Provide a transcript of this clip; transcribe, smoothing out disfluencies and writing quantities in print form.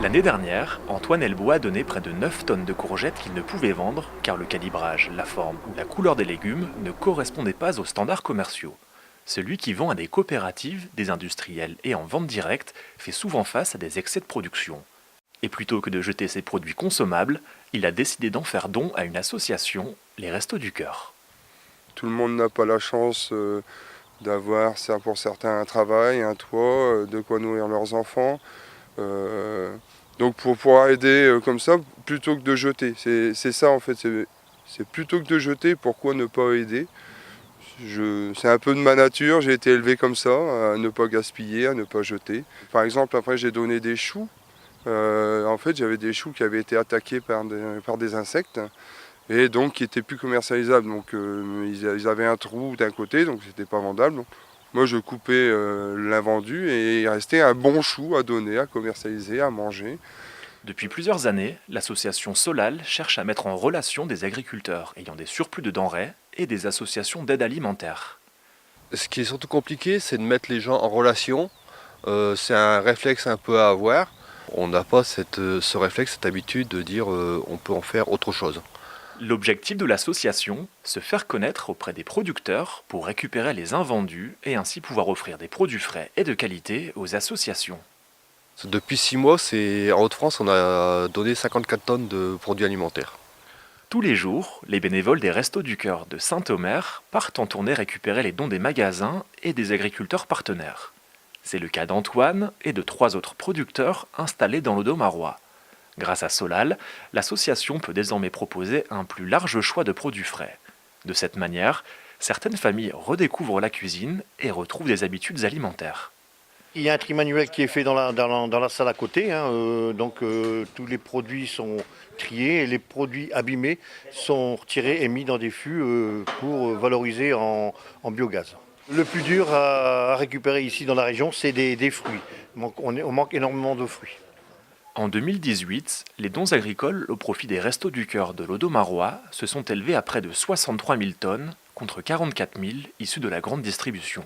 L'année dernière, Antoine Elbois a donné près de 9 tonnes de courgettes qu'il ne pouvait vendre car le calibrage, la forme ou la couleur des légumes ne correspondaient pas aux standards commerciaux. Celui qui vend à des coopératives, des industriels et en vente directe fait souvent face à des excès de production. Et plutôt que de jeter ses produits consommables, il a décidé d'en faire don à une association, les Restos du Cœur. Tout le monde n'a pas la chance d'avoir, pour certains, un travail, un toit, de quoi nourrir leurs enfants. Donc pour pouvoir aider comme ça, plutôt que de jeter, c'est ça en fait, c'est plutôt que de jeter, pourquoi ne pas aider? C'est un peu de ma nature, j'ai été élevé comme ça, à ne pas gaspiller, à ne pas jeter. Par exemple, après j'ai donné des choux. En fait, j'avais des choux qui avaient été attaqués par des insectes et donc qui n'étaient plus commercialisables. Donc ils avaient un trou d'un côté, donc c'était pas vendable. Donc, moi, je coupais l'invendu et il restait un bon chou à donner, à commercialiser, à manger. Depuis plusieurs années, l'association Solal cherche à mettre en relation des agriculteurs ayant des surplus de denrées et des associations d'aide alimentaire. Ce qui est surtout compliqué, c'est de mettre les gens en relation. C'est un réflexe un peu à avoir. On n'a pas ce réflexe, cette habitude de dire on peut en faire autre chose. L'objectif de l'association, se faire connaître auprès des producteurs pour récupérer les invendus et ainsi pouvoir offrir des produits frais et de qualité aux associations. Depuis 6 mois, en Haute-France, on a donné 54 tonnes de produits alimentaires. Tous les jours, les bénévoles des Restos du Cœur de Saint-Omer partent en tournée récupérer les dons des magasins et des agriculteurs partenaires. C'est le cas d'Antoine et de 3 autres producteurs installés dans l'Audomarois. Grâce à Solal, l'association peut désormais proposer un plus large choix de produits frais. De cette manière, certaines familles redécouvrent la cuisine et retrouvent des habitudes alimentaires. Il y a un tri manuel qui est fait dans la salle à côté, tous les produits sont triés et les produits abîmés sont retirés et mis dans des fûts pour valoriser en biogaz. Le plus dur à récupérer ici dans la région, c'est des fruits. On manque énormément de fruits. En 2018, les dons agricoles au profit des Restos du Cœur de l'Audomarois se sont élevés à près de 63 000 tonnes contre 44 000 issus de la grande distribution.